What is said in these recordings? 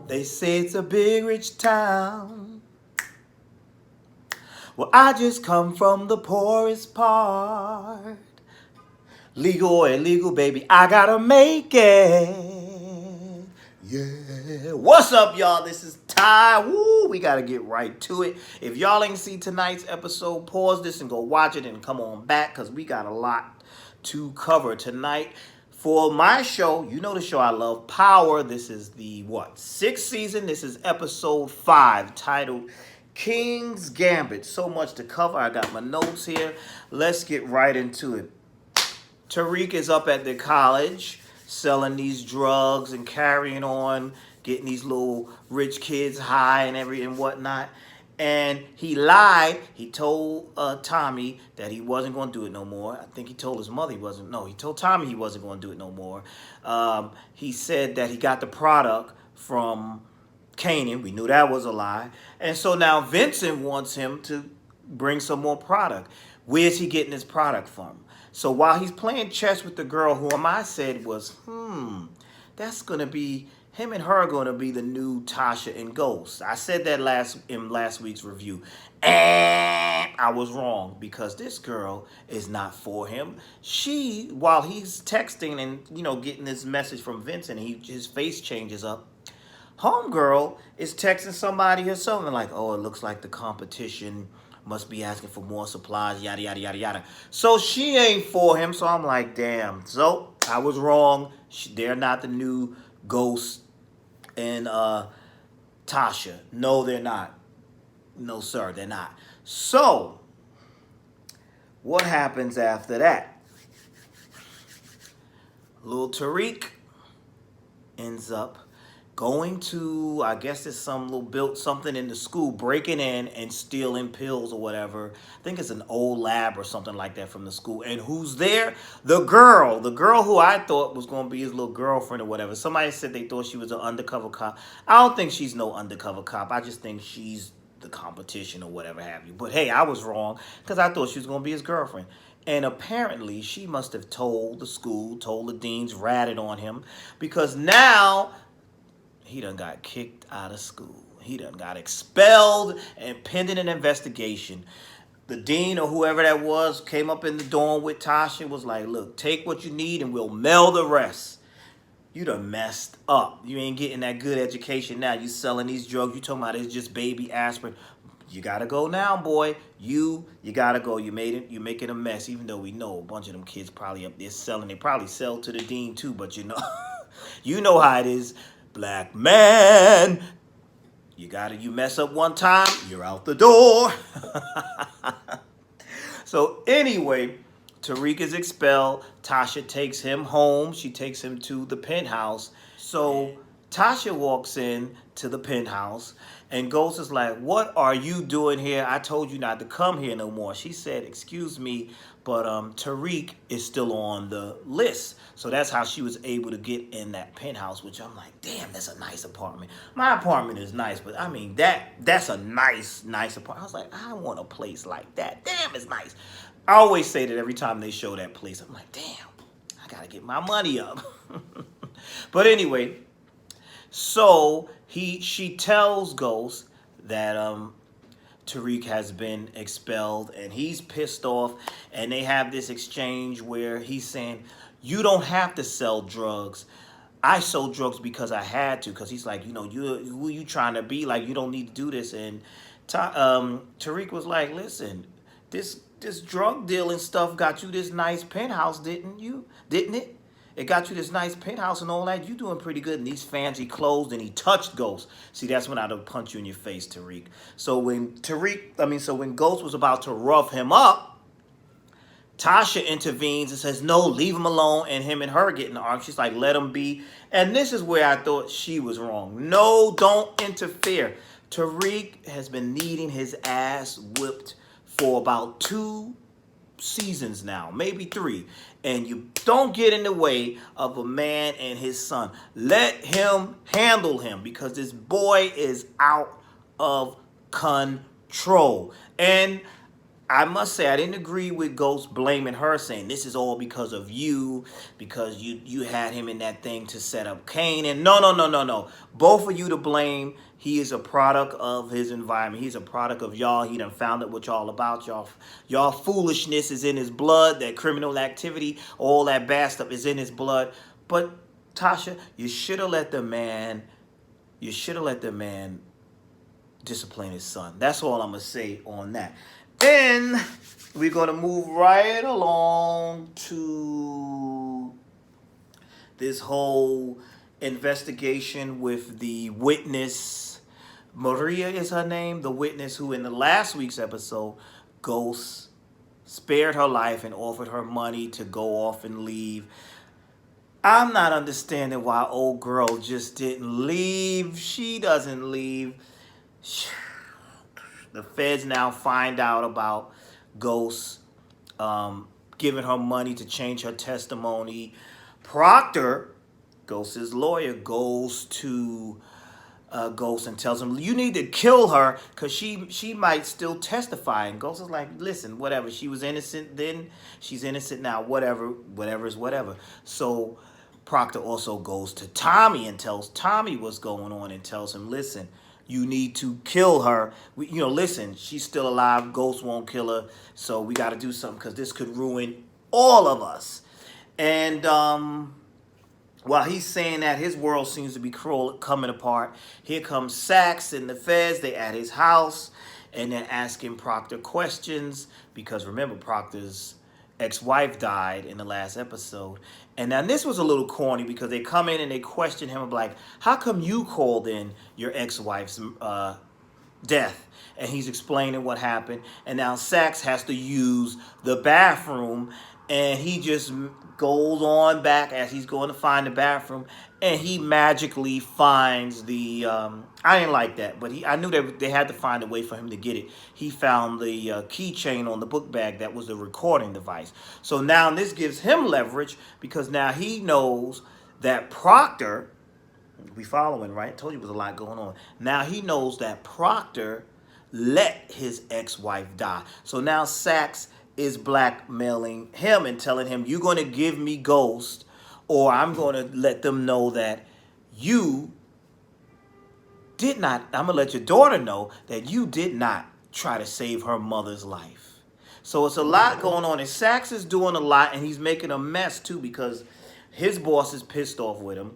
They say it's a big rich town. Well, I just come from the poorest part. Legal or illegal, baby, I gotta make it. Yeah. What's up, y'all? This is Ty. Woo, we gotta get right to it. If y'all ain't see tonight's episode, pause this and go watch it and come on back because we got a lot to cover tonight. For my show, you know the show I love, Power. This is the sixth season. This is episode 5, titled King's Gambit. So much to cover. I got my notes here. Let's get right into it. Tariq is up at the college selling these drugs and carrying on, getting these little rich kids high and whatnot. And he lied. He told Tommy that he wasn't going to do it no more. I think he told his mother he wasn't. No, he told Tommy he wasn't going to do it no more. He said that he got the product from Canaan. We knew that was a lie. And so now Vincent wants him to bring some more product. Where's he getting his product from? So while he's playing chess with the girl whom I said was, that's going to be, him and her are going to be the new Tasha and Ghost. I said that in last week's review. And I was wrong because this girl is not for him. While he's texting and, getting this message from Vincent, his face changes up. Homegirl is texting somebody or something like, oh, it looks like the competition must be asking for more supplies, yada, yada, yada, yada. So she ain't for him. So I'm like, damn. So I was wrong. They're not the new Ghost and Tasha. No, they're not. No, sir, they're not. So what happens after that? Little Tariq ends up going to, I guess it's built something in the school, breaking in and stealing pills or whatever. I think it's an old lab or something like that from the school. And who's there? The girl who I thought was going to be his little girlfriend or whatever. Somebody said they thought she was an undercover cop. I don't think she's no undercover cop. I just think she's the competition or whatever have you. But hey, I was wrong because I thought she was going to be his girlfriend. And apparently she must have told the school, told the deans, ratted on him because now he done got kicked out of school. He done got expelled and pending an investigation. The dean or whoever that was came up in the dorm with Tasha and was like, look, take what you need and we'll mail the rest. You done messed up. You ain't getting that good education now. You selling these drugs. You talking about it's just baby aspirin. You gotta go now, boy. You gotta go. You're making a mess, even though we know a bunch of them kids probably up there selling. They probably sell to the dean too, but you know how it is. Black man, you mess up one time, you're out the door. So anyway, Tariq is expelled. Tasha takes him home. She takes him to the penthouse. So Tasha walks in to the penthouse and Ghost is like, what are you doing here? I told you not to come here no more. She said, excuse me, but Tariq is still on the list. So that's how she was able to get in that penthouse, which I'm like, damn, that's a nice apartment. My apartment is nice, but I mean, that's a nice apartment. I was like, I want a place like that. Damn, it's nice. I always say that every time they show that place. I'm like, damn, I got to get my money up. But anyway, so she tells Ghost that Tariq has been expelled and he's pissed off, and they have this exchange where he's saying, you don't have to sell drugs. I sold drugs because I had to, because he's like, who you trying to be? Like, you don't need to do this. And Tariq was like, listen, this drug dealing stuff got you this nice penthouse, didn't it? It got you this nice penthouse and all that. You doing pretty good in these fancy clothes. And he touched Ghost. See, that's when I'd have punched you in your face, Tariq. So when Ghost was about to rough him up, Tasha intervenes and says, no, leave him alone. And him and her get in the argument. She's like, let him be. And this is where I thought she was wrong. No, don't interfere. Tariq has been needing his ass whipped for about 2 seasons now, maybe 3. And you don't get in the way of a man and his son. Let him handle him because this boy is out of control. And I must say I didn't agree with Ghost blaming her, saying this is all because of you, because you had him in that thing to set up Kane. And no, no, no, no, no. Both of you to blame. He is a product of his environment. He's a product of y'all. He done found out what y'all about. Y'all foolishness is in his blood. That criminal activity, all that bad stuff is in his blood. But Tasha, you should have let the man. You should have let the man discipline his son. That's all I'm gonna say on that. And we're gonna move right along to this whole investigation with the witness. Maria is her name, the witness who in the last week's episode, Ghost spared her life and offered her money to go off and leave. I'm not understanding why old girl just didn't leave. She doesn't leave. The feds now find out about Ghost giving her money to change her testimony. Proctor, Ghost's lawyer, goes to Ghost and tells him, you need to kill her because she might still testify. And Ghost is like, listen, whatever. She was innocent then. She's innocent now. Whatever is whatever. So Proctor also goes to Tommy and tells Tommy what's going on and tells him, listen, you need to kill her. Listen, she's still alive. Ghost won't kill her. So we got to do something because this could ruin all of us. And while he's saying that, his world seems to be coming apart. Here comes Sax and the feds. They at his house and they're asking Proctor questions because remember, Proctor's ex-wife died in the last episode. And now this was a little corny because they come in and they question him like, how come you called in your ex-wife's death? And he's explaining what happened. And now Sax has to use the bathroom and he just goes on back as he's going to find the bathroom and he magically finds the I didn't like that, but I knew that they had to find a way for him to get it. He found the keychain on the book bag that was the recording device. So now this gives him leverage because now he knows that Proctor, we following, right? Told you there was a lot going on. Now he knows that Proctor let his ex-wife die. So now Sax is blackmailing him and telling him, you're going to give me Ghost or I'm going to let them know that you did not, I'm going to let your daughter know that you did not try to save her mother's life. So it's a lot going on and Sax is doing a lot and he's making a mess too because his boss is pissed off with him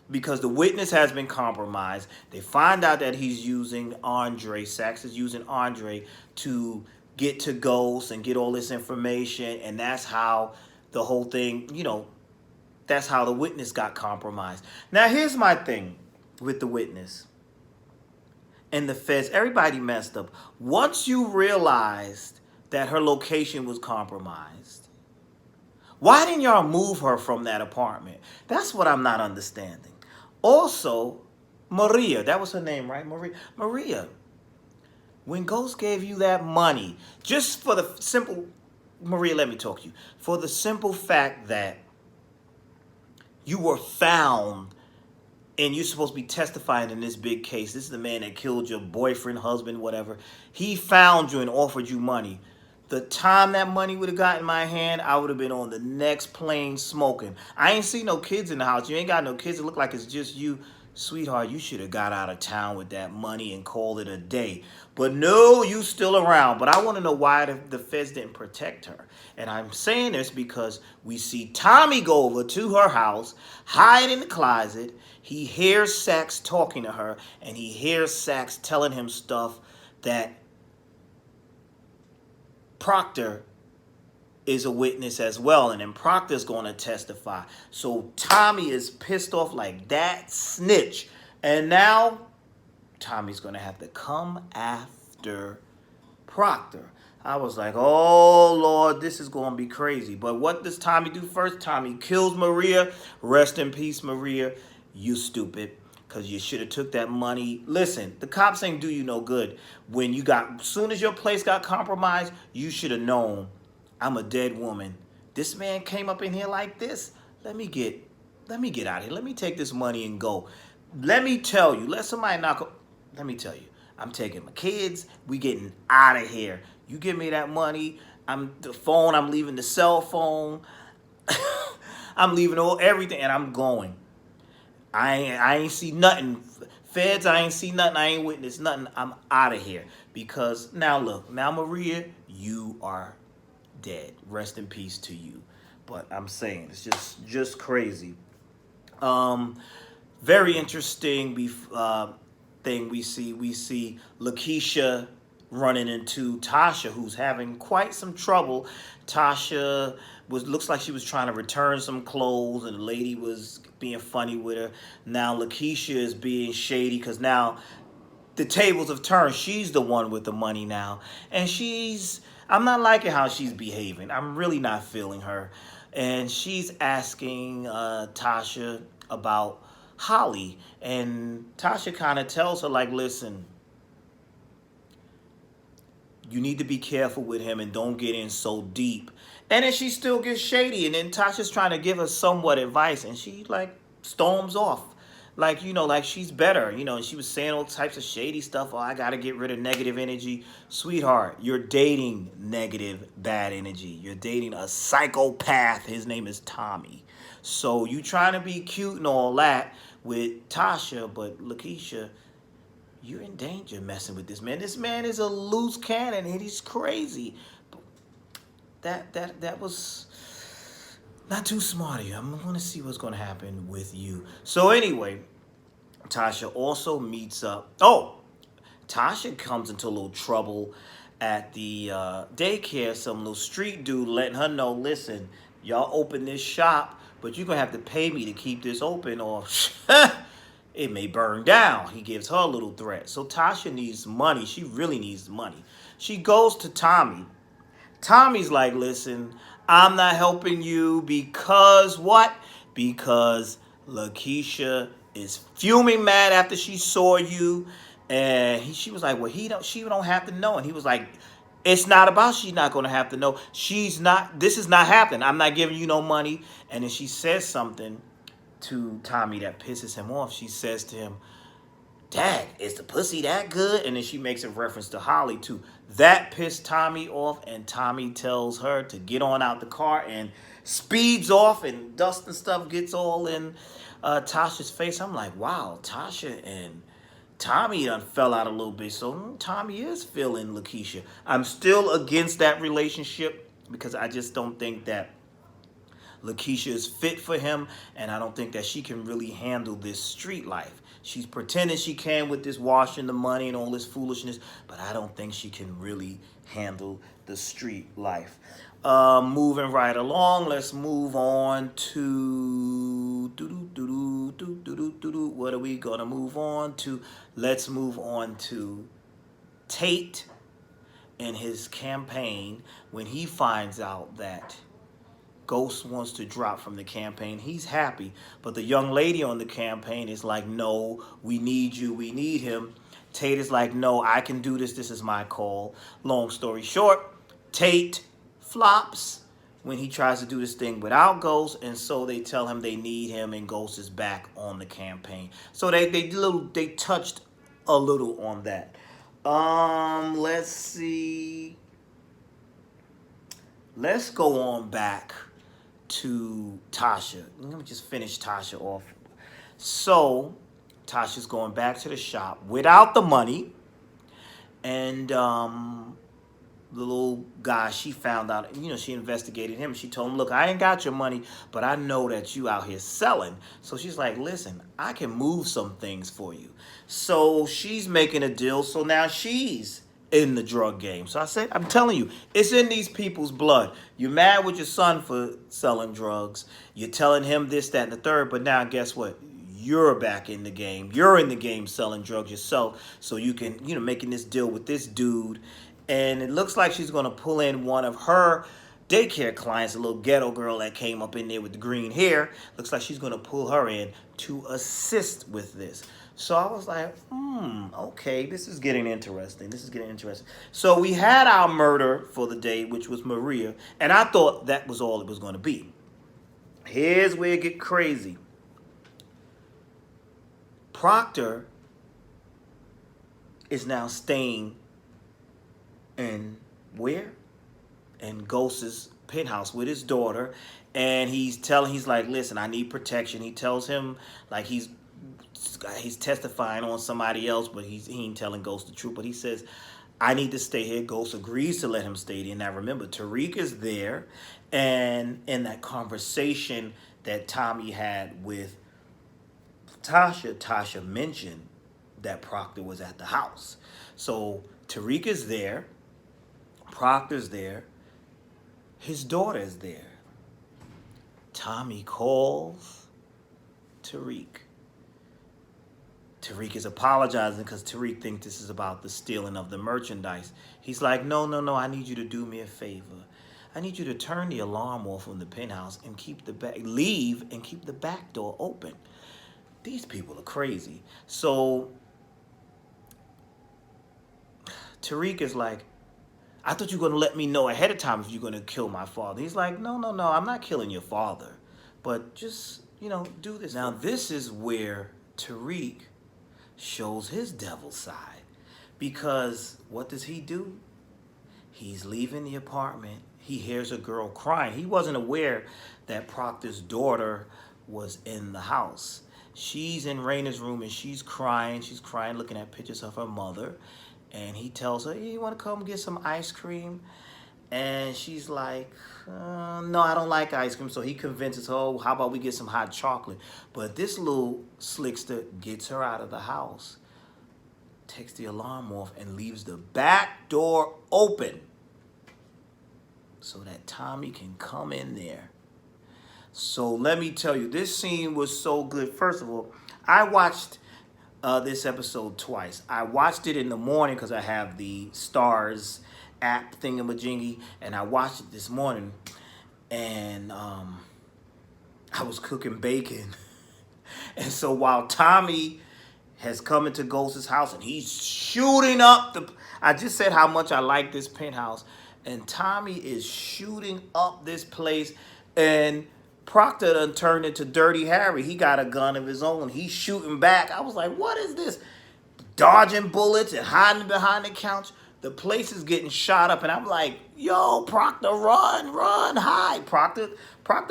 because the witness has been compromised. They find out that he's using Andre, Sax is using Andre to get to Ghost and get all this information, and that's how the whole thing, that's how the witness got compromised. Now here's my thing with the witness and the feds. Everybody messed up. Once you realized that her location was compromised, why didn't y'all move her from that apartment? That's what I'm not understanding. Also, Maria, that was her name, right? Maria. When Ghost gave you that money, just for the simple, Maria, let me talk to you, for the simple fact that you were found and you're supposed to be testifying in this big case. This is the man that killed your boyfriend, husband, whatever. He found you and offered you money. The time that money would have got in my hand, I would have been on the next plane smoking. I ain't see no kids in the house. You ain't got no kids. It look like it's just you. Sweetheart, you should have got out of town with that money and called it a day. But no, you still around. But I want to know why the feds didn't protect her. And I'm saying this because we see Tommy go over to her house, hide in the closet. He hears Sax talking to her, and he hears Sax telling him stuff that Proctor is a witness as well, and then Proctor's going to testify. So Tommy is pissed off like that snitch. And now Tommy's going to have to come after Proctor. I was like, oh, Lord, this is going to be crazy. But what does Tommy do first? Tommy kills Maria. Rest in peace, Maria. You stupid. Because you should have took that money. Listen, the cops ain't do you no good. As soon as your place got compromised, you should have known I'm a dead woman. This man came up in here like this. Let me get out of here. Let me take this money and go. Let me tell you. Let me tell you. I'm taking my kids. We getting out of here. You give me that money. I'm leaving the cell phone. I'm leaving everything, and I'm going. I ain't see nothing. Feds, I ain't see nothing. I ain't witnessed nothing. I'm out of here. Because now look, now Maria, you are dead. Rest in peace to you. But I'm saying it's just crazy. Um, Very interesting thing we see. We see Lakeisha running into Tasha, who's having quite some trouble. Tasha looks like she was trying to return some clothes, and the lady was being funny with her. Now Lakeisha is being shady because now the tables have turned. She's the one with the money now, and I'm not liking how she's behaving. I'm really not feeling her, and she's asking Tasha about Holly, and Tasha kind of tells her like, listen, you need to be careful with him and don't get in so deep. And then she still gets shady, and then Tasha's trying to give her somewhat advice, and she like storms off. Like, like she's better, and she was saying all types of shady stuff. Oh, I got to get rid of negative energy. Sweetheart, you're dating negative, bad energy. You're dating a psychopath. His name is Tommy. So you trying to be cute and all that with Tasha, but Lakeisha, you're in danger messing with this man. This man is a loose cannon and he's crazy. That was not too smart of you. I'm gonna see what's gonna happen with you. So anyway, Tasha also meets up. Oh, Tasha comes into a little trouble at the daycare. Some little street dude letting her know, listen, y'all open this shop, but you're gonna have to pay me to keep this open, or it may burn down. He gives her a little threat. So Tasha needs money. She really needs money. She goes to Tommy. Tommy's like, listen, I'm not helping you because what? Because Lakeisha is fuming mad after she saw you. And she was like, well, she don't have to know. And he was like, it's not about she's not going to have to know. This is not happening. I'm not giving you no money. And then she says something to Tommy that pisses him off. She says to him, Dad, is the pussy that good? And then she makes a reference to Holly too. That pissed Tommy off, and Tommy tells her to get on out the car and speeds off, and dust and stuff gets all in Tasha's face. I'm like, wow, Tasha and Tommy done fell out a little bit. So Tommy is feeling Lakeisha. I'm still against that relationship because I just don't think that Lakeisha is fit for him, and I don't think that she can really handle this street life. She's pretending she can with this washing the money and all this foolishness, but I don't think she can really handle the street life. Moving right along, let's move on to what are we gonna move on to? Let's move on to Tate and his campaign when he finds out that Ghost wants to drop from the campaign. He's happy, but the young lady on the campaign is like, no, we need you, we need him. Tate is like, no, I can do this, this is my call. Long story short, Tate flops when he tries to do this thing without Ghost, and so they tell him they need him, and Ghost is back on the campaign. So they touched a little on that. Let's see. Let's go on back to Tasha. Let me just finish Tasha off. So Tasha's going back to the shop without the money, and the little guy, she found out, she investigated him. She told him, look, I ain't got your money, but I know that you out here selling. So she's like, listen, I can move some things for you. So she's making a deal. So now she's in the drug game. So I said, I'm telling you, it's in these people's blood. You're mad with your son for selling drugs. You're telling him this, that, and the third. But now guess what? You're back in the game. You're in the game selling drugs yourself. So you can, making this deal with this dude. And it looks like she's going to pull in one of her daycare clients, a little ghetto girl that came up in there with the green hair. Looks like she's going to pull her in to assist with this. So I was like, okay, this is getting interesting. So we had our murder for the day, which was Maria. And I thought that was all it was going to be. Here's where it get crazy. Proctor is now staying in where? In Ghost's penthouse with his daughter. And he's like, listen, I need protection. He tells him like he's testifying on somebody else, but he ain't telling Ghost the truth. But he says, I need to stay here. Ghost agrees to let him stay there. Now remember, Tariq is there, and in that conversation that Tommy had with Tasha mentioned that Proctor was at the house. So Tariq is there, Proctor's there, his daughter is there. Tommy calls Tariq. Tariq is apologizing because Tariq thinks this is about the stealing of the merchandise. He's like, no, I need you to do me a favor. I need you to turn the alarm off from the penthouse and leave and keep the back door open. These people are crazy. So Tariq is like, I thought you were going to let me know ahead of time if you're going to kill my father. He's like, no, I'm not killing your father. But just, do this. Now, this is where Tariq shows his devil side. Because what does he do? He's leaving the apartment. He hears a girl crying. He wasn't aware that Proctor's daughter was in the house. She's in Raina's room and she's crying. She's crying, looking at pictures of her mother. And he tells her, hey, you want to come get some ice cream? And she's like, no, I don't like ice cream. So he convinces her, oh, how about we get some hot chocolate? But this little slickster gets her out of the house, takes the alarm off, and leaves the back door open so that Tommy can come in there. So let me tell you, this scene was so good. First of all, I watched this episode twice. I watched it in the morning because I have the Stars app thingamajiggy, and I watched it this morning, and I was cooking bacon. And so while Tommy has come into Ghost's house and he's shooting up I just said how much I like this penthouse, and Tommy is shooting up this place, and Proctor done turned into Dirty Harry. He got a gun of his own. He's shooting back. I was like, what is this? Dodging bullets and hiding behind the couch. The place is getting shot up, and I'm like, yo, Proctor, run, hide. Proctor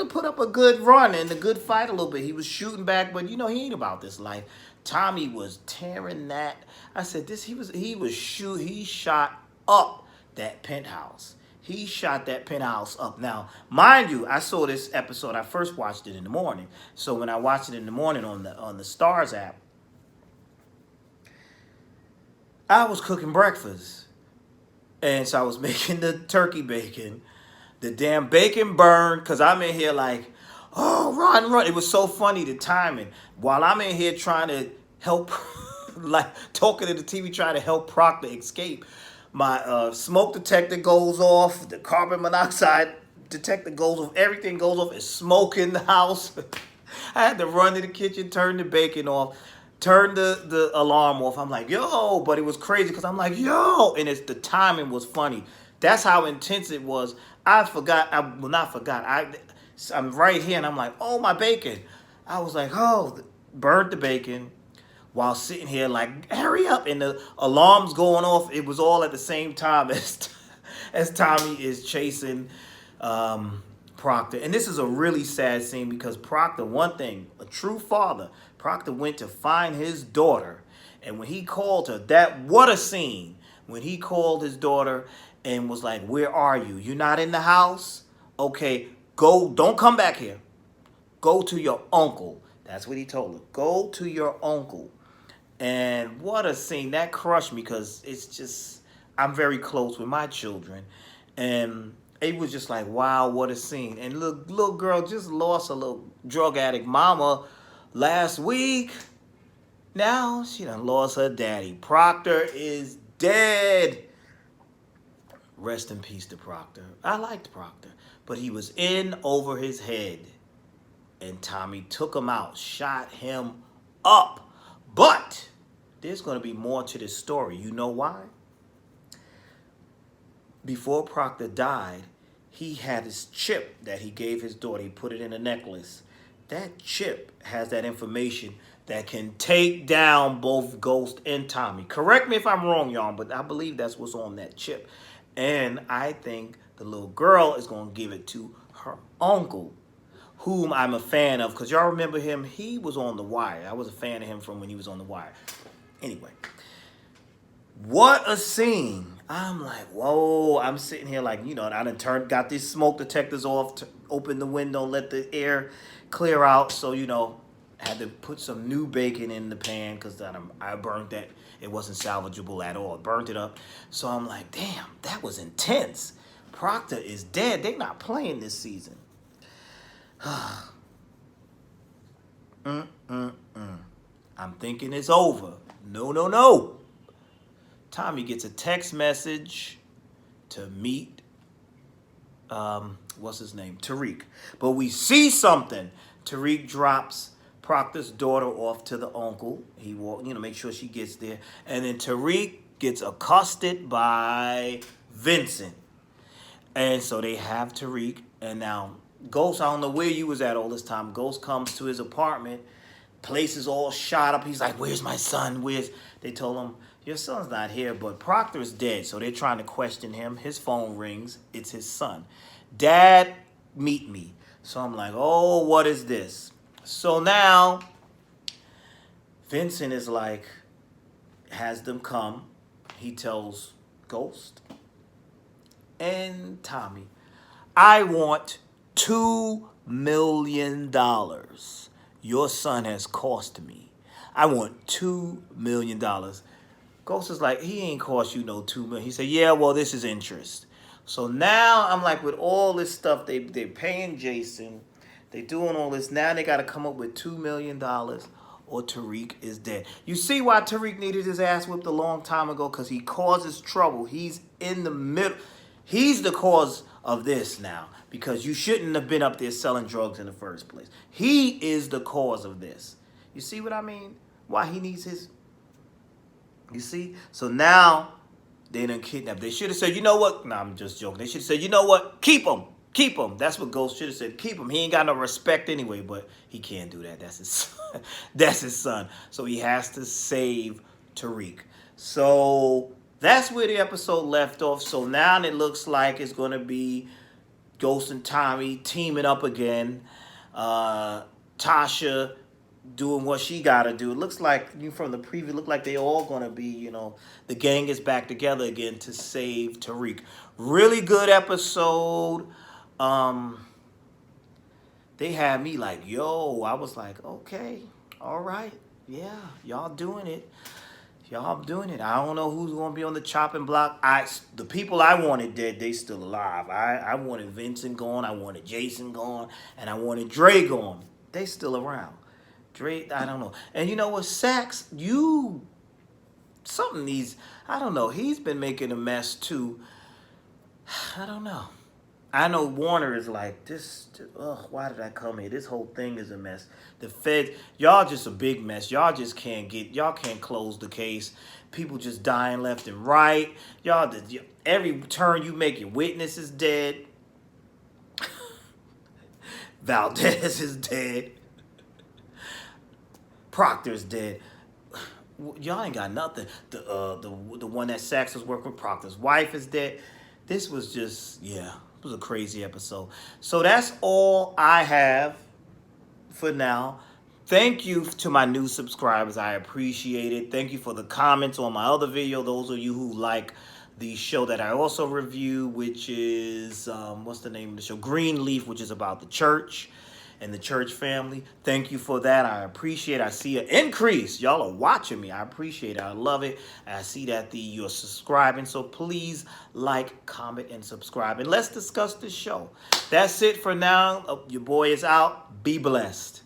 put up a good run and a good fight a little bit. He was shooting back, but he ain't about this life. Tommy was tearing that. I said, he shot up that penthouse. He shot that penthouse up. Now, mind you, I saw this episode. I first watched it in the morning. So when I watched it in the morning on the Stars app, I was cooking breakfast. And so I was making the turkey bacon. The damn bacon burned because I'm in here like, oh, run. It was so funny, the timing. While I'm in here trying to help, like talking to the TV, trying to help Proctor escape, my smoke detector goes off. The carbon monoxide detector goes off. Everything goes off. It's smoke in the house. I had to run to the kitchen, turn the bacon off. Turn the alarm off. I'm like, yo, but it was crazy because I'm like, yo, and the timing was funny. That's how intense it was. I'm right here and I'm like, oh, my bacon. I was like, oh, burnt the bacon while sitting here like, hurry up. And the alarm's going off. It was all at the same time as Tommy is chasing Proctor. And this is a really sad scene because Proctor, one thing, a true father, Proctor went to find his daughter. And when he called her, what a scene. When he called his daughter and was like, where are you? You're not in the house? Okay, go, don't come back here. Go to your uncle. That's what he told her. Go to your uncle. And what a scene. That crushed me because it's just, I'm very close with my children. And it was just like, wow, what a scene. And little girl just lost a little drug addict mama last week. Now she done lost her daddy. Proctor is dead. Rest in peace to Proctor. I liked Proctor, but he was in over his head. And Tommy took him out, shot him up. But there's going to be more to this story. You know why? Before Proctor died, he had his chip that he gave his daughter. He put it in a necklace. That chip has that information that can take down both Ghost and Tommy. Correct me if I'm wrong, y'all, but I believe that's what's on that chip. And I think the little girl is going to give it to her uncle, whom I'm a fan of, because y'all remember him. He was on The Wire. I was a fan of him from when he was on The Wire. Anyway, what a scene. I'm like, whoa. I'm sitting here like, I done got these smoke detectors off, to open the window, let the air clear out. So, had to put some new bacon in the pan because I burnt that. It wasn't salvageable at all. Burnt it up. So I'm like, damn, that was intense. Proctor is dead. They're not playing this season. I'm thinking it's over. No. Tommy gets a text message to meet, what's his name? Tariq. But we see something. Tariq drops Proctor's daughter off to the uncle. He make sure she gets there. And then Tariq gets accosted by Vincent. And so they have Tariq. And now Ghost, I don't know where you was at all this time. Ghost comes to his apartment. Place is all shot up. He's like, where's my son? They told him, your son's not here, but Proctor's dead. So they're trying to question him. His phone rings. It's his son. Dad, meet me. So I'm like, oh, what is this? So now Vincent is like, has them come. He tells Ghost and Tommy, I want $2 million. Your son has cost me. I want $2 million. Ghost is like, he ain't cost you no $2 million. He said, yeah, well, this is interest. So now I'm like, with all this stuff, they're paying Jason. They doing all this. Now they got to come up with $2 million or Tariq is dead. You see why Tariq needed his ass whipped a long time ago? Because he causes trouble. He's in the middle. He's the cause of this now. Because you shouldn't have been up there selling drugs in the first place. He is the cause of this. You see what I mean? Why he needs his... You see? So now they done kidnapped. They should have said, you know what? No, I'm just joking. They should have said, you know what? Keep him. Keep him. That's what Ghost should have said. Keep him. He ain't got no respect anyway, but he can't do that. That's his son. That's his son. So he has to save Tariq. So that's where the episode left off. So now it looks like it's going to be Ghost and Tommy teaming up again. Tasha doing what she got to do. It looks like, from the preview, look like they all going to be, the gang is back together again to save Tariq. Really good episode. They had me like, yo, I was like, okay, all right. Yeah, y'all doing it. Y'all doing it. I don't know who's going to be on the chopping block. The people I wanted dead, they still alive. I wanted Vincent gone. I wanted Jason gone. And I wanted Dre gone. They still around. Dre, I don't know. And you know what, Sax, something needs, I don't know. He's been making a mess too. I don't know. I know Warner is like, why did I come here? This whole thing is a mess. The Feds, y'all just a big mess. Y'all can't close the case. People just dying left and right. Every turn you make, your witness is dead. Valdez is dead. Proctor's dead. Y'all ain't got nothing. The one that Sax was working with, Proctor's wife is dead. This was just, it was a crazy episode. So that's all I have for now. Thank you to my new subscribers. I appreciate it. Thank you for the comments on my other video. Those of you who like the show that I also review, which is, what's the name of the show? Greenleaf, which is about the church and the church family. Thank you for that. I appreciate it. I see an increase. Y'all are watching me. I appreciate it. I love it. I see that you're subscribing. So please like, comment, and subscribe. And let's discuss this show. That's it for now. Your boy is out. Be blessed.